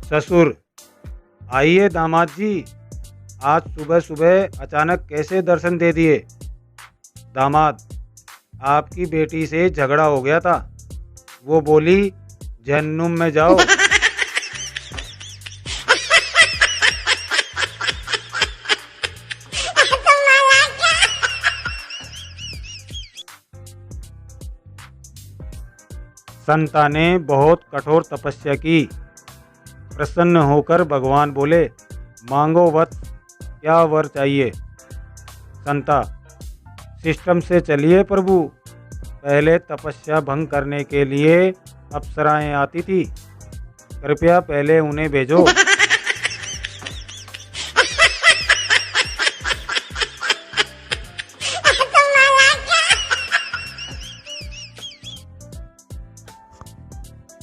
ससुर: आइए दामाद जी, आज सुबह सुबह अचानक कैसे दर्शन दे दिए। दामाद: आपकी बेटी से झगड़ा हो गया था, वो बोली जहन्नुम में जाओ। संता ने बहुत कठोर तपस्या की। प्रसन्न होकर भगवान बोले, मांगो वत्स, क्या वर चाहिए। संता: सिस्टम से चलिए प्रभु, पहले तपस्या भंग करने के लिए अप्सराएं आती थी, कृपया पहले उन्हें भेजो।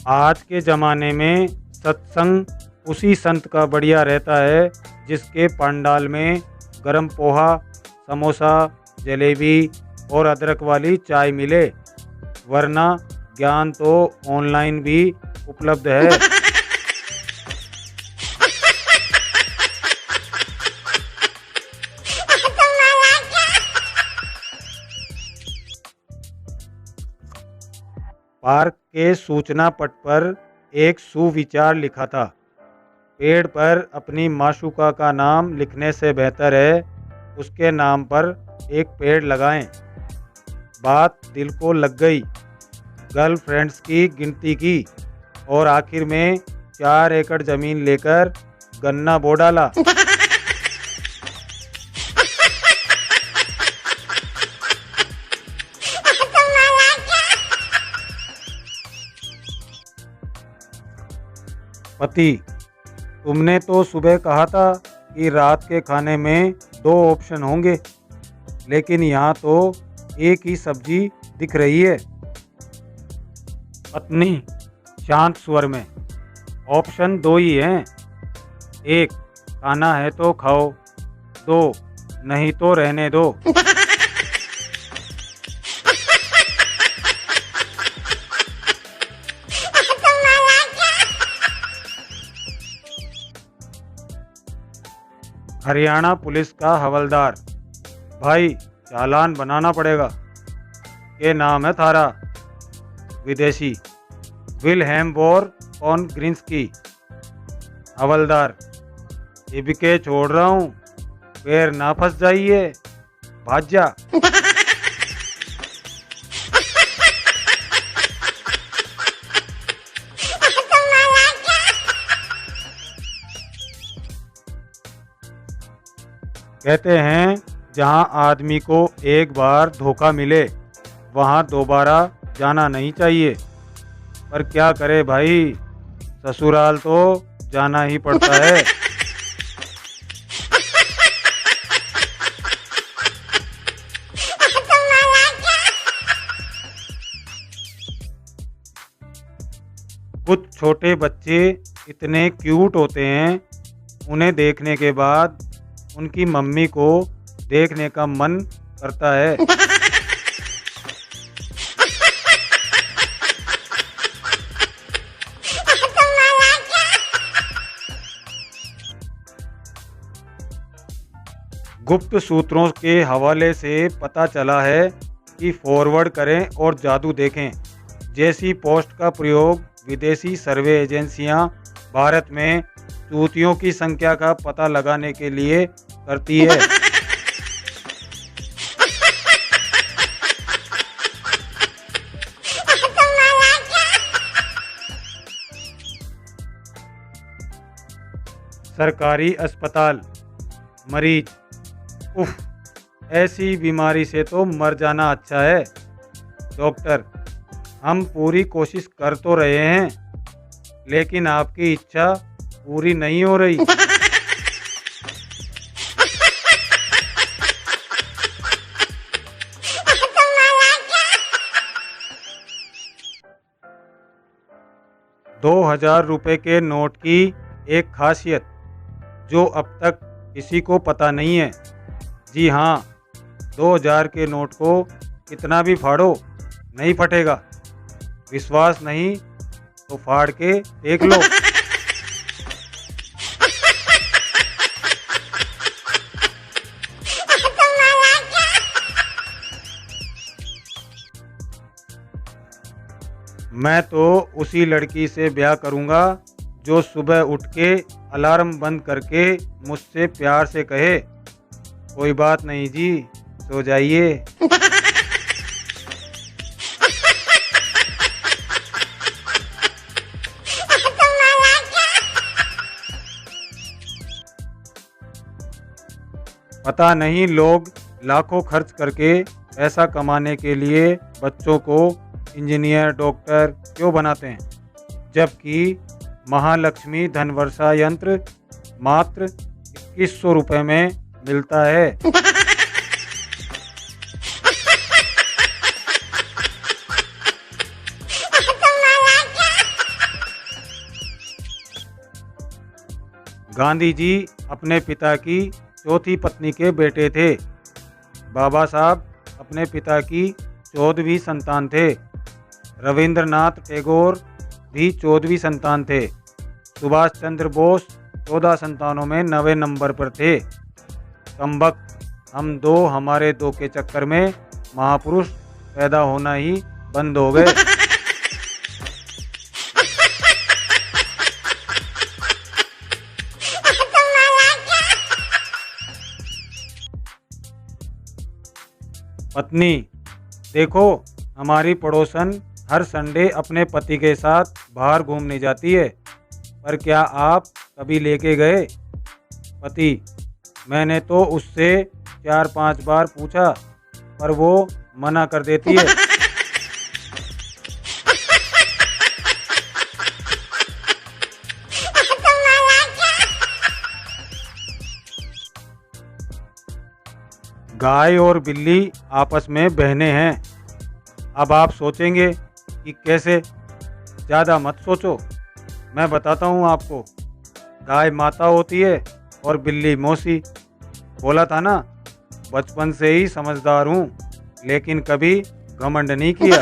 आज के ज़माने में सत्संग उसी संत का बढ़िया रहता है जिसके पंडाल में गरम पोहा, समोसा, जलेबी और अदरक वाली चाय मिले, वरना ज्ञान तो ऑनलाइन भी उपलब्ध है। पार्क के सूचना पट पर एक सुविचार लिखा था, पेड़ पर अपनी माशूका का नाम लिखने से बेहतर है उसके नाम पर एक पेड़ लगाएं। बात दिल को लग गई। गर्लफ्रेंड्स की गिनती की और आखिर में 4 एकड़ जमीन लेकर गन्ना बो डाला। पति: तुमने तो सुबह कहा था कि रात के खाने में 2 ऑप्शन होंगे, लेकिन यहाँ तो एक ही सब्जी दिख रही है। पत्नी शांत स्वर में: ऑप्शन 2 ही हैं, 1 खाना है तो खाओ, 2 नहीं तो रहने दो। हरियाणा पुलिस का हवलदार: भाई चालान बनाना पड़ेगा। ये नाम है थारा। विदेशी: विलहेम बोर कॉन ग्रिंस्की। हवलदार: इबके छोड़ रहा हूँ, पैर ना फंस जाइए, भाग जा। कहते हैं जहां आदमी को एक बार धोखा मिले वहां दोबारा जाना नहीं चाहिए, पर क्या करे भाई, ससुराल तो जाना ही पड़ता है। कुछ छोटे बच्चे इतने क्यूट होते हैं, उन्हें देखने के बाद उनकी मम्मी को देखने का मन करता है। गुप्त सूत्रों के हवाले से पता चला है कि फॉरवर्ड करें और जादू देखें जैसी पोस्ट का प्रयोग विदेशी सर्वे एजेंसियां भारत में चूतियों की संख्या का पता लगाने के लिए करती है। सरकारी अस्पताल: मरीज: उफ, ऐसी बीमारी से तो मर जाना अच्छा है। डॉक्टर: हम पूरी कोशिश कर तो रहे हैं, लेकिन आपकी इच्छा पूरी नहीं हो रही। ₹2000 के नोट की एक खासियत जो अब तक किसी को पता नहीं है। जी हाँ, 2000 के नोट को कितना भी फाड़ो नहीं फटेगा। विश्वास नहीं तो फाड़ के देख लो। मैं तो उसी लड़की से ब्याह करूँगा जो सुबह उठ के अलार्म बंद करके मुझसे प्यार से कहे, कोई बात नहीं जी, सो जाइए। पता नहीं लोग लाखों खर्च करके पैसा कमाने के लिए बच्चों को इंजीनियर, डॉक्टर क्यों बनाते हैं, जबकि महालक्ष्मी धनवर्षा यंत्र मात्र 2100 रुपये में मिलता है। गांधी जी अपने पिता की चौथी पत्नी के बेटे थे। बाबा साहब अपने पिता की 14वीं संतान थे। रविंद्रनाथ टैगोर भी 14वीं संतान थे। सुभाष चंद्र बोस 14 संतानों में 9वें नंबर पर थे। कमबख्त हम दो हमारे दो के चक्कर में महापुरुष पैदा होना ही बंद हो गए। पत्नी, देखो हमारी पड़ोसन हर संडे अपने पति के साथ बाहर घूमने जाती है, पर क्या आप कभी लेके गए? पति, मैंने तो उससे 4-5 बार पूछा, पर वो मना कर देती है। गाय और बिल्ली आपस में बहनें हैं। अब आप सोचेंगे कि कैसे, ज़्यादा मत सोचो, मैं बताता हूँ आपको। गाय माता होती है और बिल्ली मौसी। बोला था ना, बचपन से ही समझदार हूँ, लेकिन कभी घमंड नहीं किया।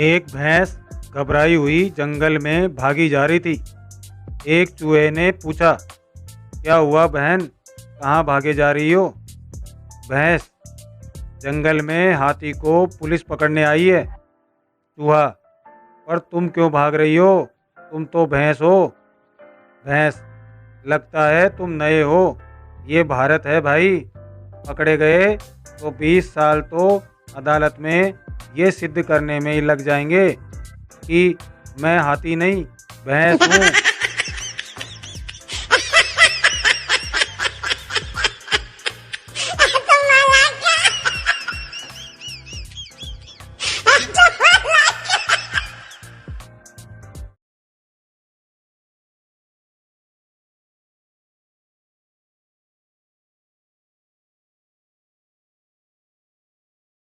एक भैंस घबराई हुई जंगल में भागी जा रही थी। एक चूहे ने पूछा, क्या हुआ बहन, कहाँ भागे जा रही हो? भैंस, जंगल में हाथी को पुलिस पकड़ने आई है। चूहा, पर तुम क्यों भाग रही हो, तुम तो भैंस हो। भैंस, लगता है तुम नए हो, ये भारत है भाई, पकड़े गए तो 20 साल तो अदालत में ये सिद्ध करने में ही लग जाएंगे कि मैं हाथी नहीं भैंस हूँ।